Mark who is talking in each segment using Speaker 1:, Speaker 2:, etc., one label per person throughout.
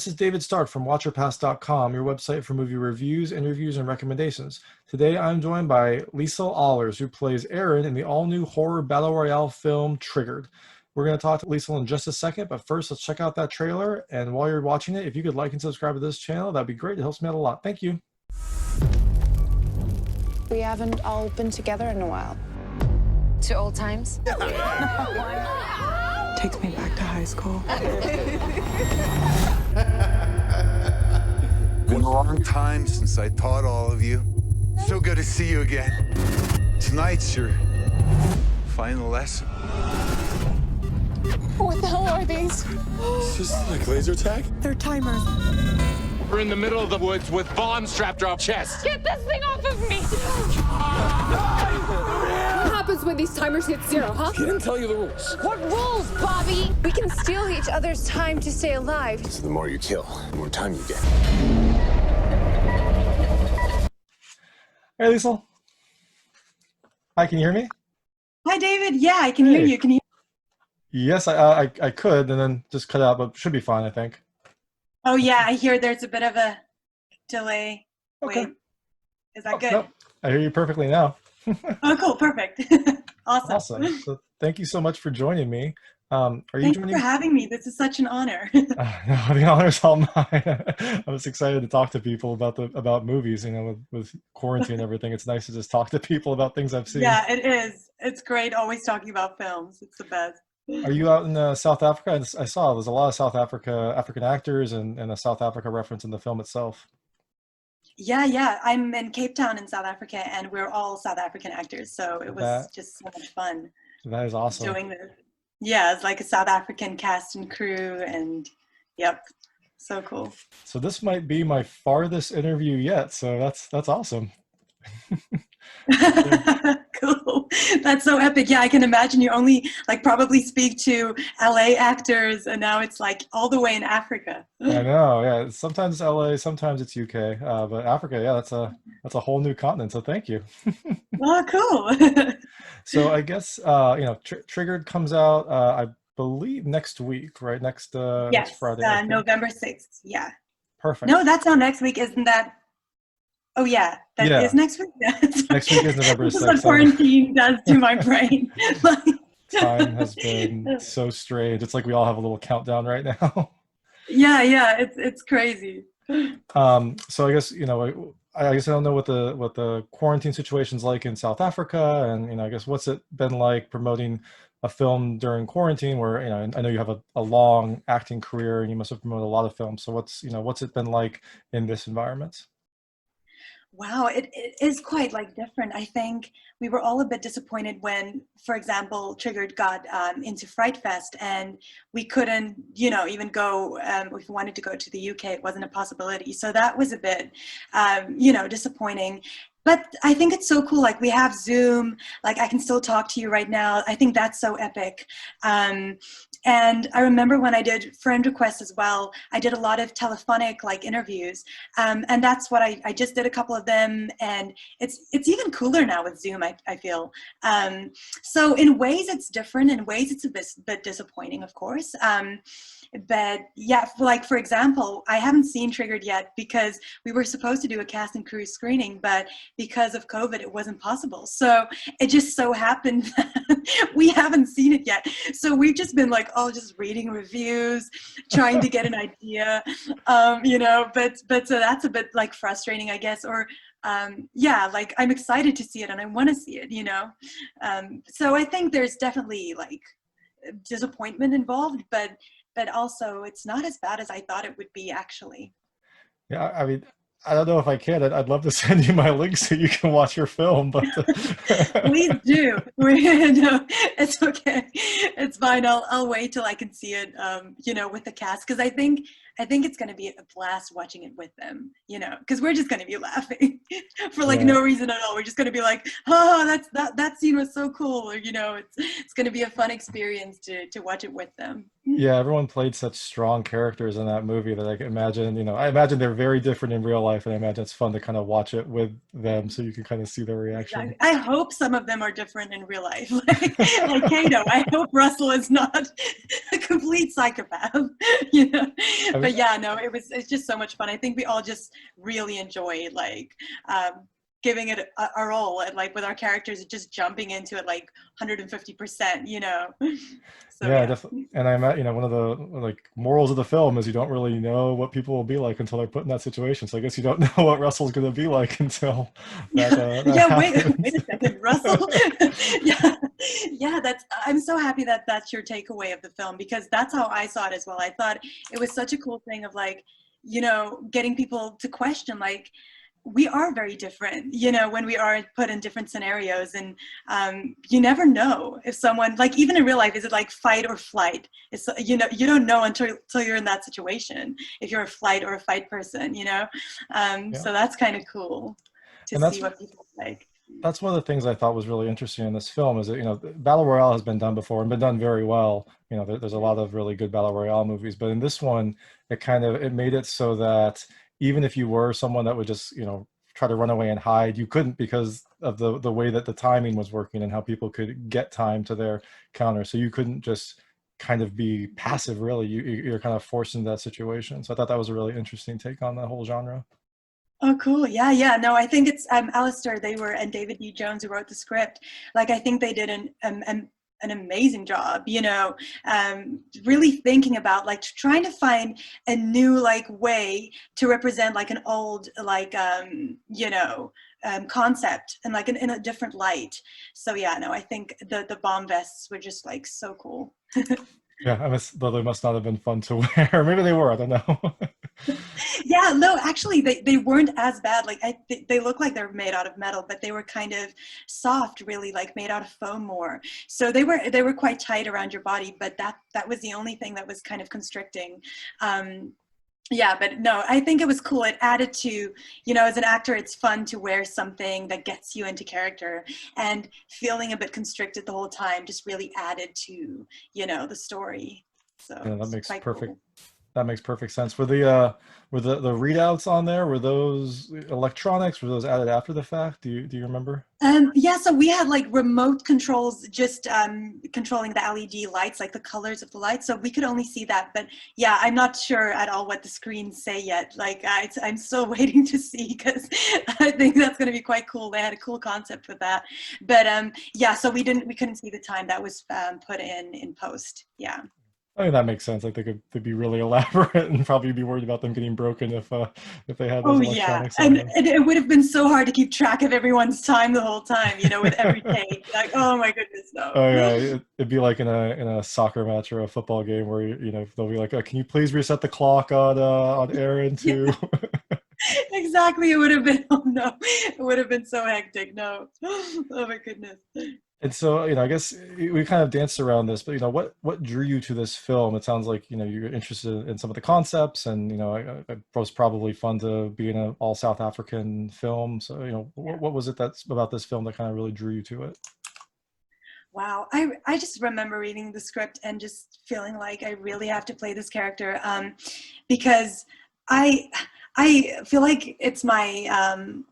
Speaker 1: this is David Stark from WatcherPass.com, your website for movie reviews, interviews, and recommendations. Today I'm joined by Liesl Ahlers, who plays Erin in the all-new horror Battle Royale film Triggered. We're going to talk to Liesl in just a second, but first let's check out that trailer, and while you're watching it, if you could like and subscribe to this channel, that'd be great. It helps me out a lot. Thank you.
Speaker 2: We haven't all been together in a while.
Speaker 3: To old times?
Speaker 2: Takes me back to high school.
Speaker 4: Been a long time since I taught all of you. So good to see you again. Tonight's your final lesson.
Speaker 2: What the hell are these?
Speaker 5: Is this like laser tag?
Speaker 2: They're timers.
Speaker 5: We're in the middle of the woods with bombs strapped to our chests.
Speaker 3: Get this thing off of me! What happens when these timers hit zero, huh?
Speaker 5: He didn't tell you the rules.
Speaker 3: What rules, Bobby? We can steal each other's time to stay alive.
Speaker 5: So the more you kill, the more time you get.
Speaker 1: Hey, Liesl. Hi, can you hear me?
Speaker 6: Hi, David. Yeah, I can hear you. Can you?
Speaker 1: Yes, I could, and then just cut out, but should be fine, I think.
Speaker 6: Oh, yeah, I hear there's a bit of a delay.
Speaker 1: Okay.
Speaker 6: Wait, is that good?
Speaker 1: Nope. I hear you perfectly now.
Speaker 6: Oh, cool. Perfect. Awesome.
Speaker 1: Awesome. So thank you so much for joining me. Are you
Speaker 6: Thanks
Speaker 1: joining?
Speaker 6: for having me. This is such an honor.
Speaker 1: No, the honor's all mine. I was excited to talk to people about movies. You know, with quarantine and everything, it's nice to just talk to people about things I've seen.
Speaker 6: Yeah, it is. It's great always talking about films. It's the best.
Speaker 1: Are you out in South Africa? I saw there's a lot of African actors and a South Africa reference in the film itself.
Speaker 6: Yeah. I'm in Cape Town in South Africa, and we're all South African actors. So it was just so much fun.
Speaker 1: That is awesome.
Speaker 6: Doing this. Yeah, it's like a South African cast and crew, and yep, so cool.
Speaker 1: So this might be my farthest interview yet. So that's awesome.
Speaker 6: Cool. That's so epic. Yeah, I can imagine you only probably speak to LA actors, and now it's like all the way in Africa.
Speaker 1: I know. Yeah, sometimes LA, sometimes it's UK, but Africa. Yeah, that's a whole new continent. So thank you.
Speaker 6: Oh, cool.
Speaker 1: So I guess Triggered comes out I believe next week, right? Next Friday.
Speaker 6: November 6th. Yeah.
Speaker 1: Perfect.
Speaker 6: No, that's not next week. Isn't that? Oh yeah, that is next week. Yeah.
Speaker 1: Next week is November 6th.
Speaker 6: This is what quarantine does to my brain.
Speaker 1: Time has been so strange. It's like we all have a little countdown right now.
Speaker 6: Yeah, it's crazy.
Speaker 1: So I guess I don't know what the quarantine situation's like in South Africa, and I guess what's it been like promoting a film during quarantine, where I know you have a long acting career and you must have promoted a lot of films. So what's it been like in this environment?
Speaker 6: Wow, it is quite different. I think we were all a bit disappointed when, for example, Triggered got into Fright Fest, and we couldn't, even go, if we wanted to go to the UK, it wasn't a possibility. So that was a bit, disappointing. But I think it's so cool. We have Zoom, I can still talk to you right now. I think that's so epic. And I remember when I did friend requests as well, I did a lot of telephonic interviews. And that's what I just did a couple of them. And it's even cooler now with Zoom, I feel. So in ways it's different. In ways it's a bit disappointing, of course. But yeah, for example, I haven't seen Triggered yet because we were supposed to do a cast and crew screening, but because of COVID, it wasn't possible. So it just so happened that we haven't seen it yet. So we've just been just reading reviews, trying to get an idea, but so that's a bit frustrating, I guess, or I'm excited to see it and I want to see it, so I think there's definitely disappointment involved, but also it's not as bad as I thought it would be, actually.
Speaker 1: Yeah, I mean, I don't know if I can. I'd love to send you my link so you can watch your film, but
Speaker 6: please do. No, it's okay. It's fine. I'll wait till I can see it, with the cast, because I think it's going to be a blast watching it with them, because we're just going to be laughing for no reason at all. We're just going to be that scene was so cool, or it's going to be a fun experience to watch it with them.
Speaker 1: Yeah, everyone played such strong characters in that movie that I can imagine, I imagine they're very different in real life, and I imagine it's fun to kind of watch it with them so you can kind of see their reaction.
Speaker 6: I hope some of them are different in real life. Like Kato, I hope Russell is not complete psychopath, But yeah, no, it's just so much fun. I think we all just really enjoyed like giving it our all, and like with our characters just jumping into it like 150%, So
Speaker 1: Yeah, definitely. And I met, one of the like morals of the film is you don't really know what people will be like until they're put in that situation. So I guess you don't know what Russell's going to be like until that
Speaker 6: Yeah, wait
Speaker 1: happens.
Speaker 6: a second, Russell. Yeah, I'm so happy that that's your takeaway of the film, because that's how I saw it as well. I thought it was such a cool thing of like, getting people to question, like, we are very different, when we are put in different scenarios, and you never know if someone, like, even in real life, is it like fight or flight? It's, you don't know until you're in that situation if you're a flight or a fight person, So that's kind of cool to
Speaker 1: And
Speaker 6: see what people like.
Speaker 1: that's one of the things I thought was really interesting in this film is that, Battle Royale has been done before and been done very well. There's a lot of really good Battle Royale movies, but in this one, it made it so that even if you were someone that would just, try to run away and hide, you couldn't because of the way that the timing was working and how people could get time to their counter. So you couldn't just kind of be passive, really. You're kind of forced into that situation. So I thought that was a really interesting take on the whole genre.
Speaker 6: Oh, cool. Yeah. No, I think it's Alastair, and David D. Jones, who wrote the script. Like, I think they did an amazing job, really thinking about like trying to find a new like way to represent like an old like concept, and like in a different light. So yeah, no, I think the bomb vests were just like so cool.
Speaker 1: Yeah, though they must not have been fun to wear. Maybe they were, I don't know.
Speaker 6: Yeah, no, actually they weren't as bad. Like they look like they're made out of metal, but they were kind of soft, really, like made out of foam more. So they were quite tight around your body, but that was the only thing that was kind of constricting. Yeah, but no, I think it was cool. It added to, as an actor, it's fun to wear something that gets you into character, and feeling a bit constricted the whole time just really added to, the story. So
Speaker 1: Yeah, that
Speaker 6: it's
Speaker 1: makes
Speaker 6: quite
Speaker 1: perfect.
Speaker 6: cool.
Speaker 1: That makes perfect sense. Were the readouts on there? Were those electronics? Were those added after the fact? Do you remember?
Speaker 6: Yeah, so we had like remote controls, just controlling the LED lights, like the colors of the lights. So we could only see that. But yeah, I'm not sure at all what the screens say yet. Like I'm still waiting to see, because I think that's going to be quite cool. They had a cool concept with that. But yeah, so we couldn't see the time that was put in post. Yeah.
Speaker 1: I mean, that makes sense. Like they'd be really elaborate and probably be worried about them getting broken if they had those
Speaker 6: Oh yeah,
Speaker 1: electronics on
Speaker 6: and
Speaker 1: them.
Speaker 6: it would have been so hard to keep track of everyone's time the whole time, with every take. Like, oh my goodness, no.
Speaker 1: Oh yeah, it'd be like in a soccer match or a football game where they'll be like, can you please reset the clock on Aaron too?
Speaker 6: Exactly. It would have been, oh no, it would have been so hectic. No. Oh my goodness.
Speaker 1: And so, I guess we kind of danced around this, but what drew you to this film? It sounds like you're interested in some of the concepts, and it was probably fun to be in an all South African film. So, what was it that's about this film that kind of really drew you to it?
Speaker 6: Wow. I just remember reading the script and just feeling like I really have to play this character, because I feel like it's my,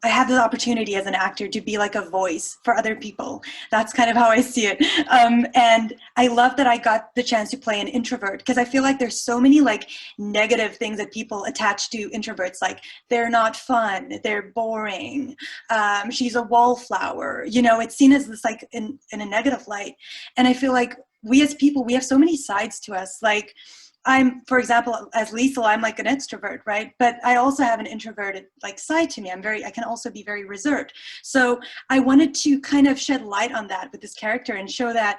Speaker 6: I have the opportunity as an actor to be like a voice for other people. That's kind of how I see it. And I love that I got the chance to play an introvert, because I feel like there's so many like negative things that people attach to introverts. Like, they're not fun, they're boring, she's a wallflower, it's seen as this like in a negative light. And I feel like we as people, we have so many sides to us. Like, for example, as Liesl, I'm like an extrovert, right? But I also have an introverted like side to me. I can also be very reserved. So I wanted to kind of shed light on that with this character and show that,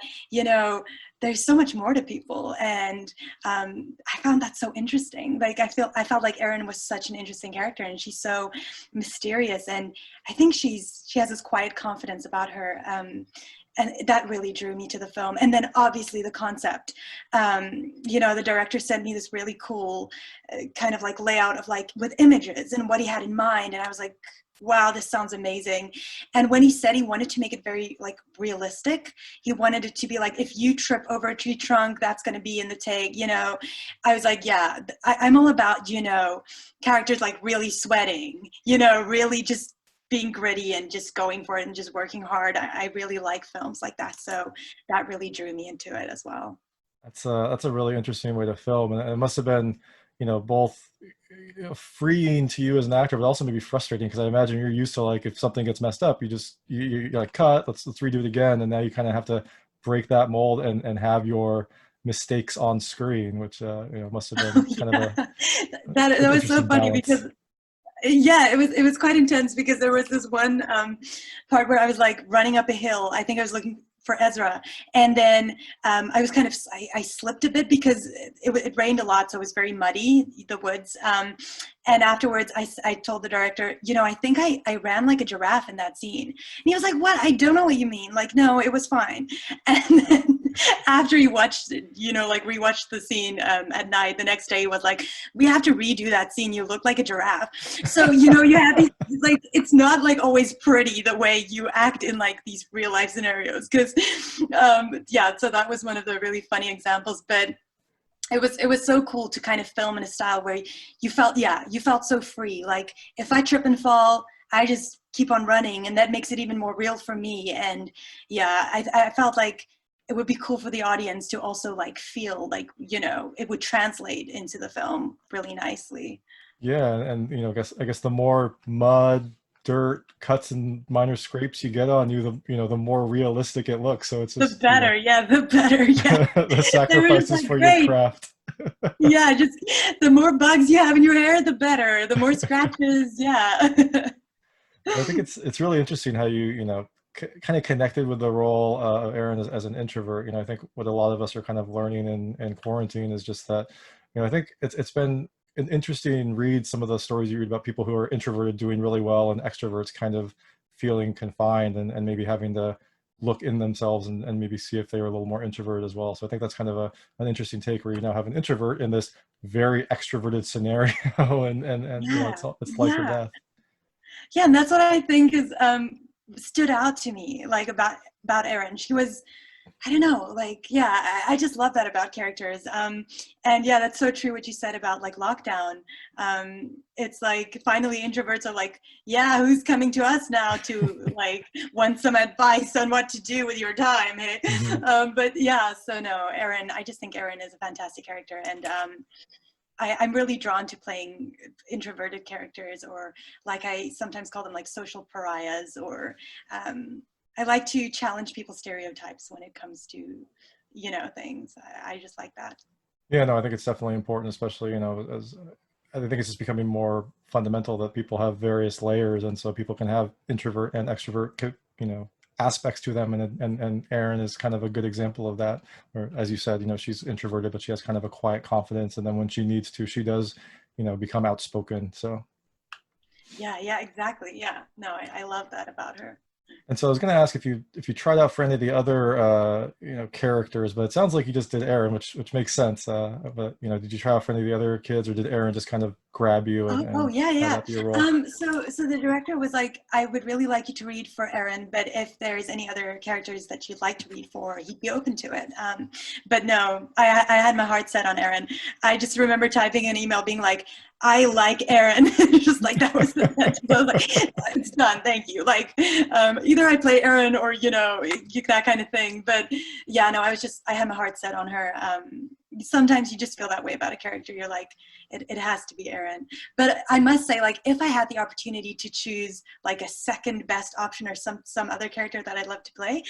Speaker 6: there's so much more to people. And I found that so interesting. Like, I felt like Erin was such an interesting character, and she's so mysterious. And I think she has this quiet confidence about her. And that really drew me to the film. And then obviously the concept, the director sent me this really cool kind of like layout of like with images and what he had in mind. And I was like, wow, this sounds amazing. And when he said he wanted to make it very like realistic, he wanted it to be like, if you trip over a tree trunk, that's going to be in the take, I was like, yeah, I'm all about, characters like really sweating, really just being gritty and just going for it and just working hard. I really like films like that. So that really drew me into it as well.
Speaker 1: That's a really interesting way to film, and it must have been, both freeing to you as an actor, but also maybe frustrating because I imagine you're used to like if something gets messed up, you're like cut, let's redo it again, and now you kind of have to break that mold and have your mistakes on screen, which must have been kind of
Speaker 6: Yeah,
Speaker 1: a
Speaker 6: that
Speaker 1: an
Speaker 6: was so
Speaker 1: interesting
Speaker 6: funny
Speaker 1: balance.
Speaker 6: because yeah, it was quite intense because there was this one part where I was like running up a hill. I think I was looking for Ezra, and then I was kind of I slipped a bit because it rained a lot, so it was very muddy, the woods. And afterwards, I told the director, I think I ran like a giraffe in that scene. And he was like, "What? I don't know what you mean. Like, no, it was fine." And then after he watched it, like rewatched the scene at night, the next day he was like, "We have to redo that scene. You look like a giraffe." So you have these, like, it's not like always pretty the way you act in like these real life scenarios because yeah, so that was one of the really funny examples. But it was so cool to kind of film in a style where you felt so free. Like if I trip and fall, I just keep on running, and that makes it even more real for me. And yeah, I felt like it would be cool for the audience to also like feel like it would translate into the film really nicely.
Speaker 1: Yeah, and I guess the more mud, dirt, cuts, and minor scrapes you get on you, the more realistic it looks. So it's
Speaker 6: The
Speaker 1: just
Speaker 6: better, yeah, the better, yeah.
Speaker 1: the
Speaker 6: They were just
Speaker 1: sacrifices
Speaker 6: like,
Speaker 1: for your
Speaker 6: great,
Speaker 1: craft.
Speaker 6: yeah, just the more bugs you have in your hair, the better. The more scratches, yeah.
Speaker 1: I think it's really interesting how you kind of connected with the role of Aaron as an introvert. I think what a lot of us are kind of learning in quarantine is just that, I think it's been an interesting read some of the stories you read about people who are introverted doing really well and extroverts kind of feeling confined and maybe having to look in themselves and maybe see if they were a little more introverted as well. So I think that's kind of an interesting take where you now have an introvert in this very extroverted scenario and
Speaker 6: Yeah,
Speaker 1: it's life or
Speaker 6: yeah.
Speaker 1: death.
Speaker 6: Yeah, and that's what I think is stood out to me, like about Erin. She was, I don't know, like, yeah, I just love that about characters. And yeah, that's so true what you said about like lockdown. It's like finally introverts are like, yeah, who's coming to us now to like want some advice on what to do with your time? Hey?
Speaker 1: Mhm.
Speaker 6: But yeah, so no, Erin, I just think Erin is a fantastic character, and I'm really drawn to playing introverted characters, or like I sometimes call them like social pariahs, or I like to challenge people's stereotypes when it comes to, things. I just like that.
Speaker 1: Yeah, no, I think it's definitely important, especially, as I think it's just becoming more fundamental that people have various layers, and so people can have introvert and extrovert, aspects to them, and Erin is kind of a good example of that. Where, as you said, she's introverted, but she has kind of a quiet confidence, and then when she needs to, she does, become outspoken. So.
Speaker 6: Yeah, exactly. Yeah, no, I love that about her.
Speaker 1: And so I was going to ask if you tried out for any of the other characters, but it sounds like you just did Aaron, which makes sense. But did you try out for any of the other kids, or did Aaron just kind of grab you
Speaker 6: Oh
Speaker 1: and
Speaker 6: yeah,
Speaker 1: have
Speaker 6: yeah.
Speaker 1: that be your role?
Speaker 6: So the director was like, I would really like you to read for Erin, but if there's any other characters that you'd like to read for, he'd be open to it. But no, I had my heart set on Erin. I just remember typing an email being like, I like Erin. Just like that was the sentence. I was like, it's done, thank you. Like, either I play Erin or that kind of thing. But yeah, no, I had my heart set on her. Sometimes you just feel that way about a character. You're like, it has to be Erin. But I must say, like, if I had the opportunity to choose like a second best option or some other character that I'd love to play,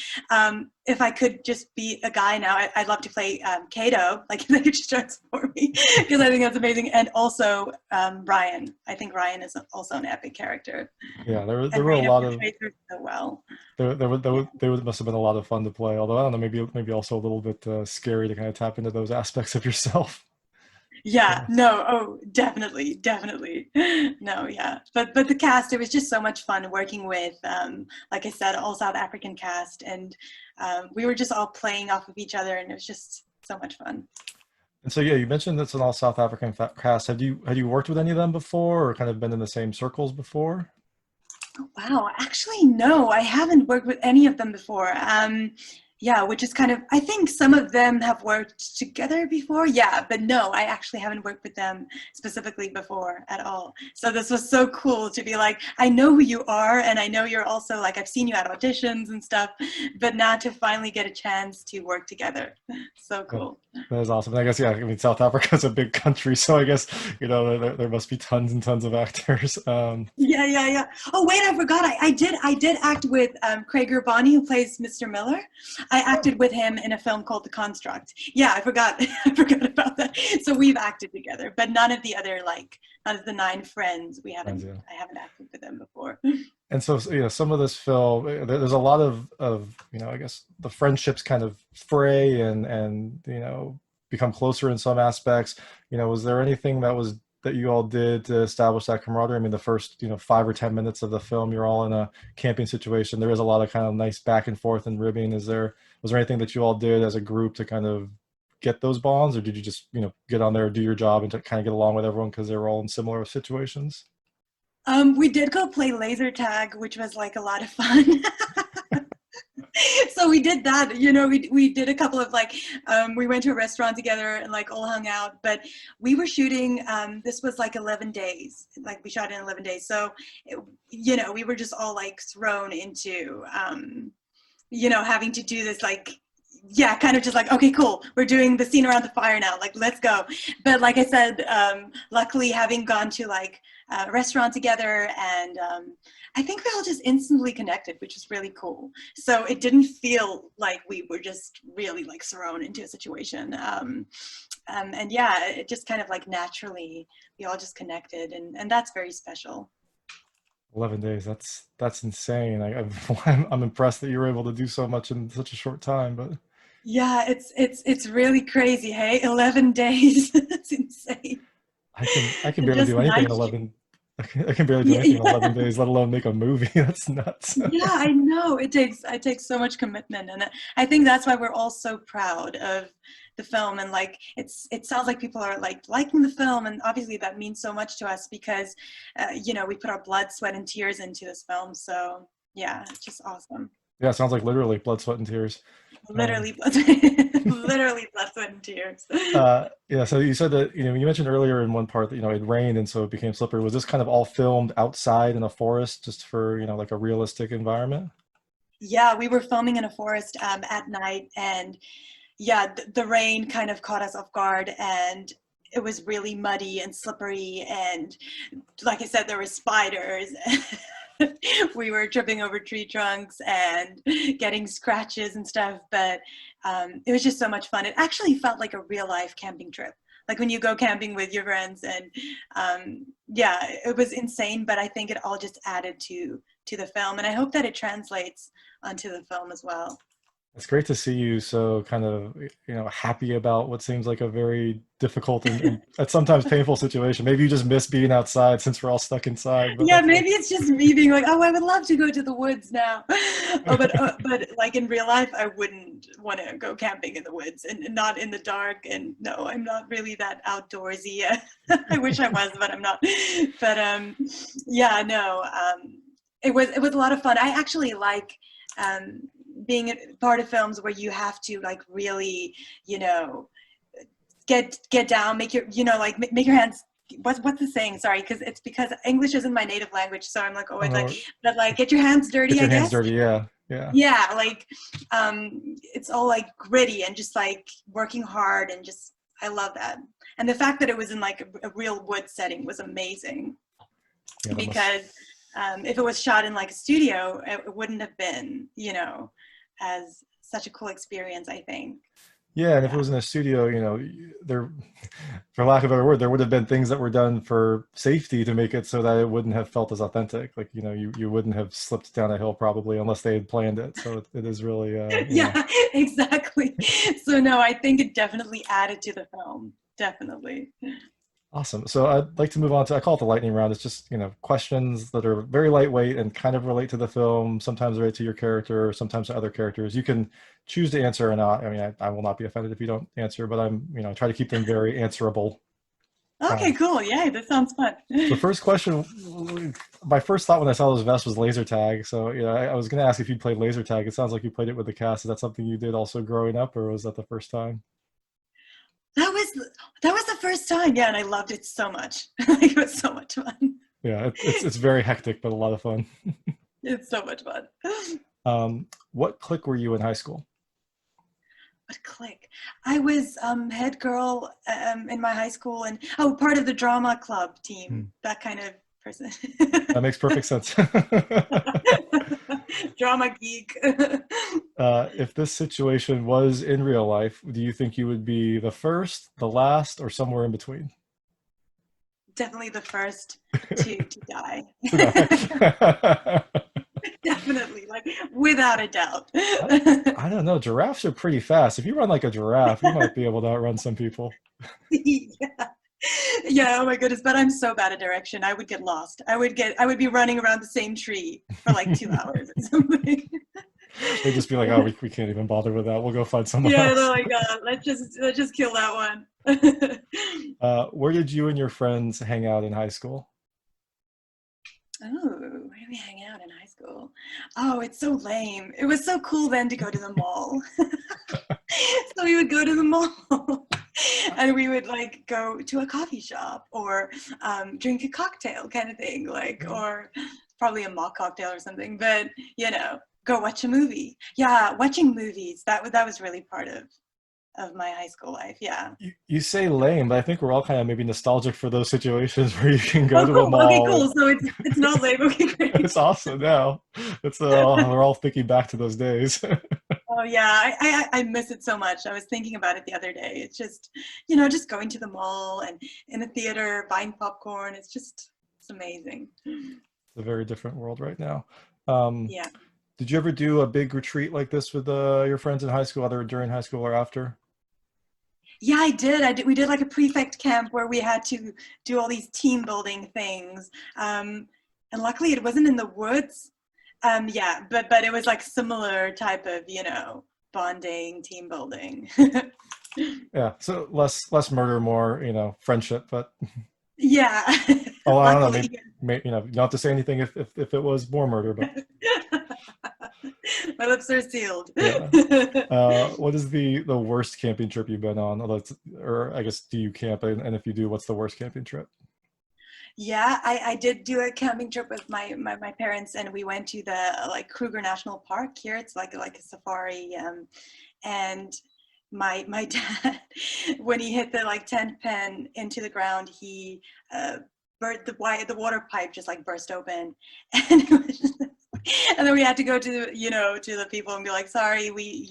Speaker 6: if I could just be a guy now, I'd love to play Kato, like if they could just transform me, because I think that's amazing. And also Ryan. I think Ryan is also an epic character.
Speaker 1: Yeah, there
Speaker 6: And
Speaker 1: were a
Speaker 6: Raina
Speaker 1: lot of
Speaker 6: portrays her so well.
Speaker 1: must have been a lot of fun to play. Although I don't know, maybe also a little bit scary to kind of tap into those aspects of yourself.
Speaker 6: Yeah,
Speaker 1: So.
Speaker 6: no, oh, definitely. No, yeah. But the cast, it was just so much fun working with, like I said, all South African cast, and we were just all playing off of each other, and it was just so much fun.
Speaker 1: And so yeah, you mentioned it's an all South African cast. Had you worked with any of them before, or kind of been in the same circles before?
Speaker 6: Wow, actually, no, I haven't worked with any of them before. Yeah, which is kind of, I think some of them have worked together before. Yeah, but no, I actually haven't worked with them specifically before at all. So this was so cool to be like, I know who you are, and I know you're also like, I've seen you at auditions and stuff, but now to finally get a chance to work together. So cool.
Speaker 1: That is awesome. I guess, yeah, I mean, South Africa is a big country, so I guess, there must be tons and tons of actors.
Speaker 6: Yeah. Oh wait, I forgot. I did act with Craig Urbani, who plays Mr. Miller. I acted with him in a film called The Construct. Yeah, I forgot. I forgot about that. So we've acted together, but none of the other none of the 9 friends. We haven't.
Speaker 1: Yeah.
Speaker 6: I haven't acted with them before.
Speaker 1: And so, some of this film, there's a lot of I guess the friendships kind of fray and become closer in some aspects. Was there anything that you all did to establish that camaraderie? I mean, the first 5 or 10 minutes of the film, you're all in a camping situation. There is a lot of kind of nice back and forth and ribbing. Was there anything that you all did as a group to kind of get those bonds, or did you just get on there, do your job, and to kind of get along with everyone because they were all in similar situations?
Speaker 6: We did go play laser tag, which was like a lot of fun. So we did that, we did a couple of we went to a restaurant together and all hung out, but we were shooting, this was 11 days, we shot in 11 days. So, we were just all thrown into, having to do this, kind of just okay, cool, we're doing the scene around the fire now, let's go. But like I said, luckily having gone to a restaurant together, and I think we all just instantly connected, which was really cool. So it didn't feel like we were just really thrown into a situation. And yeah, it just kind of naturally, we all just connected, and that's very special.
Speaker 1: 11 days, that's insane. I'm impressed that you were able to do so much in such a short time. But
Speaker 6: yeah, it's really crazy. Hey, 11 days. That's insane.
Speaker 1: I can barely do anything in 11. I can barely do anything in 11 days, let alone make a movie. That's nuts.
Speaker 6: Yeah, I know. It takes so much commitment, and I think that's why we're all so proud of the film. And it sounds like people are liking the film, and obviously that means so much to us because we put our blood, sweat, and tears into this film. So yeah, it's just awesome.
Speaker 1: Yeah, it sounds like literally blood, sweat, and tears.
Speaker 6: Literally literally blood, sweat, and tears.
Speaker 1: Yeah, so you said that, you mentioned earlier in one part that, it rained and so it became slippery. Was this kind of all filmed outside in a forest just for, a realistic environment?
Speaker 6: Yeah, we were filming in a forest at night, and yeah, the rain kind of caught us off guard, and it was really muddy and slippery, and like I said, there were spiders. We were tripping over tree trunks and getting scratches and stuff, but it was just so much fun. It actually felt like a real life camping trip, like when you go camping with your friends, and yeah, it was insane, but I think it all just added to the film, and I hope that it translates onto the film as well.
Speaker 1: It's great to see you so kind of, happy about what seems like a very difficult and at sometimes painful situation. Maybe you just miss being outside since we're all stuck inside. But
Speaker 6: yeah, maybe it's just me being oh, I would love to go to the woods now. But in real life, I wouldn't want to go camping in the woods, and not in the dark. And no, I'm not really that outdoorsy. I wish I was, but I'm not. But yeah, no, it was a lot of fun. I actually like being a part of films where you have to really, get down, make your, make your hands, what's the saying? Sorry, because English isn't my native language, so I'm always but get your hands dirty.
Speaker 1: Get your hands
Speaker 6: guess.
Speaker 1: dirty, yeah.
Speaker 6: Yeah, it's all gritty and just working hard, and just, I love that. And the fact that it was in a real wood setting was amazing, because if it was shot in a studio, it wouldn't have been, as such a cool experience, I think.
Speaker 1: Yeah, and if it was in a studio, there, for lack of a better word, there would have been things that were done for safety to make it so that it wouldn't have felt as authentic. You wouldn't have slipped down a hill probably unless they had planned it. So it is really,
Speaker 6: yeah, exactly. So no, I think it definitely added to the film. Definitely.
Speaker 1: Awesome. So I'd like to move on to, I call it the lightning round. It's just, questions that are very lightweight and kind of relate to the film, sometimes relate to your character, sometimes to other characters. You can choose to answer or not. I mean, I will not be offended if you don't answer, but I'm, try to keep them very answerable.
Speaker 6: Okay, cool. Yay, that sounds fun.
Speaker 1: The first question, my first thought when I saw those vests was laser tag. So yeah, I was going to ask if you played laser tag. It sounds like you played it with the cast. Is that something you did also growing up, or was that the first time?
Speaker 6: That was the first time. Yeah, and I loved it so much. Like, it was so much fun.
Speaker 1: Yeah, it's very hectic, but a lot of fun.
Speaker 6: It's so much fun.
Speaker 1: What clique were you in high school?
Speaker 6: What clique? I was head girl in my high school, and part of the drama club team. That kind of person.
Speaker 1: That makes perfect sense.
Speaker 6: Drama geek.
Speaker 1: If this situation was in real life, do you think you would be the first, the last, or somewhere in between?
Speaker 6: Definitely the first to die. Definitely, like, without a doubt.
Speaker 1: I don't know. Giraffes are pretty fast. If you run like a giraffe, you might be able to outrun some people.
Speaker 6: Yeah. Yeah, oh my goodness, but I'm so bad at direction. I would get lost. I would be running around the same tree for like 2 hours or something.
Speaker 1: They'd just be like, oh, we can't even bother with that. We'll go find someone
Speaker 6: Yeah,
Speaker 1: else.
Speaker 6: they're like, let's just kill that one.
Speaker 1: Where did you and your friends hang out in high school?
Speaker 6: Oh, where did we hang out in high school? Oh, it's so lame. It was so cool then to go to the mall. So we would go to the mall and we would like go to a coffee shop or drink a cocktail kind of thing, like, or probably a mock cocktail or something, but go watch a movie. Yeah, watching movies, that was really part of my high school life. Yeah.
Speaker 1: You say lame, but I think we're all kind of maybe nostalgic for those situations where you can go to a mall.
Speaker 6: Okay, cool. So it's not lame. Okay, great.
Speaker 1: It's awesome now. We're all thinking back to those days.
Speaker 6: Oh yeah, I miss it so much. I was thinking about it the other day. It's just, just going to the mall and in the theater, buying popcorn. It's amazing.
Speaker 1: It's a very different world right now.
Speaker 6: Yeah.
Speaker 1: Did you ever do a big retreat like this with your friends in high school, either during high school or after?
Speaker 6: Yeah, I did. We did like a prefect camp where we had to do all these team building things. And luckily it wasn't in the woods. Yeah, but it was like similar type of, bonding, team building.
Speaker 1: Yeah, so less murder, more, friendship, but
Speaker 6: yeah.
Speaker 1: Oh, I don't know,
Speaker 6: Luckily,
Speaker 1: maybe, you don't have to say anything if it was more murder, but
Speaker 6: my lips are sealed.
Speaker 1: yeah. What is the worst camping trip you've been on? Or I guess, do you camp? And if you do, what's the worst camping trip?
Speaker 6: Yeah, I did do a camping trip with my parents, and we went to the Kruger National Park here. It's like a safari, and my dad, when he hit the tent pen into the ground, he the water pipe just burst open, and it was just, and then we had to go to to the people and be like, sorry, we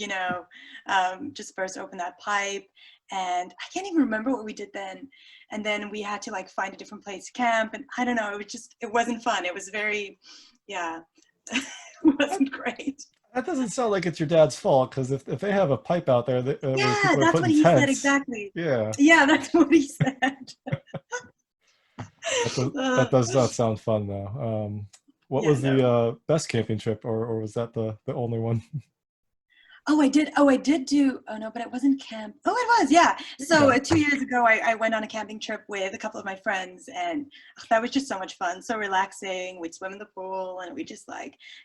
Speaker 6: just burst open that pipe, and I can't even remember what we did then. And then we had to find a different place to camp, and I don't know, it wasn't fun. It was very, yeah, it wasn't great.
Speaker 1: That doesn't sound like it's your dad's fault, because if they have a pipe out there that
Speaker 6: Yeah,
Speaker 1: where people are
Speaker 6: that's what
Speaker 1: putting
Speaker 6: he
Speaker 1: tents,
Speaker 6: said, exactly.
Speaker 1: yeah,
Speaker 6: Yeah, that's what he said.
Speaker 1: that does not sound fun though. What was the best camping trip, or was that the only one?
Speaker 6: Oh, I did do, oh no, but it wasn't camp. Oh, it was, yeah. So 2 years ago, I went on a camping trip with a couple of my friends, and that was just so much fun, so relaxing. We'd swim in the pool, and we just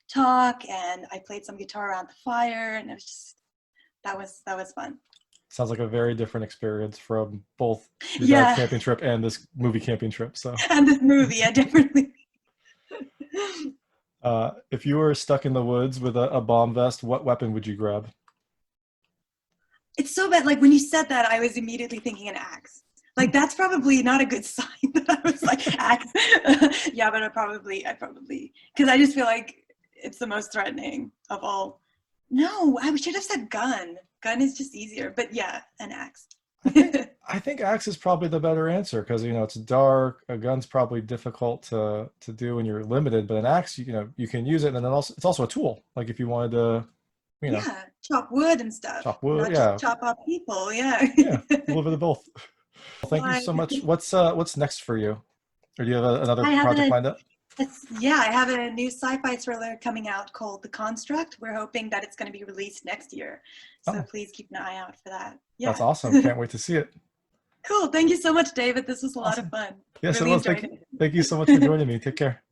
Speaker 6: talk, and I played some guitar around the fire, and it was just, that was fun.
Speaker 1: Sounds like a very different experience from both your dad's camping trip and this movie camping trip. So.
Speaker 6: And this movie, yeah, definitely.
Speaker 1: If you were stuck in the woods with a bomb vest, what weapon would you grab?
Speaker 6: It's so bad. When you said that, I was immediately thinking an axe. That's probably not a good sign that I was axe. Yeah, but I probably, because I just feel like it's the most threatening of all. No, I should have said gun. Gun is just easier, but yeah, an axe.
Speaker 1: I think axe is probably the better answer, because it's dark. A gun's probably difficult to do when you're limited, but an axe, you can use it, and then it's also a tool. If you wanted to,
Speaker 6: yeah, chop wood and stuff.
Speaker 1: Chop wood,
Speaker 6: not just chop up people, yeah.
Speaker 1: Yeah, a little bit of both. Well, thank you so much. What's next for you? Or do you have another project lined up?
Speaker 6: I have a new sci-fi thriller coming out called The Construct. We're hoping that it's going to be released next year, so please keep an eye out for that. Yeah.
Speaker 1: That's awesome. Can't wait to see it.
Speaker 6: Cool. Thank you so much, David. This was a lot
Speaker 1: Awesome.
Speaker 6: of fun.
Speaker 1: Yes,
Speaker 6: Really
Speaker 1: it was.
Speaker 6: enjoyed it.
Speaker 1: Thank you so much for joining me. Take care.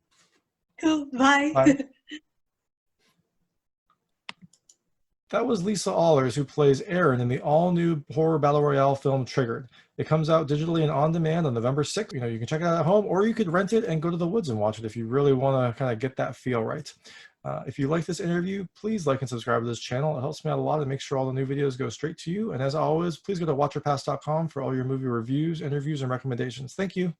Speaker 6: Cool. Bye.
Speaker 1: Bye. That was Liesl Ahlers, who plays Erin in the all-new horror battle royale film Triggered. It comes out digitally and on demand on November 6th. You can check it out at home, or you could rent it and go to the woods and watch it if you really want to kind of get that feel right. If you like this interview, please like and subscribe to this channel. It helps me out a lot and makes sure all the new videos go straight to you. And as always, please go to watchyourpast.com for all your movie reviews, interviews, and recommendations. Thank you.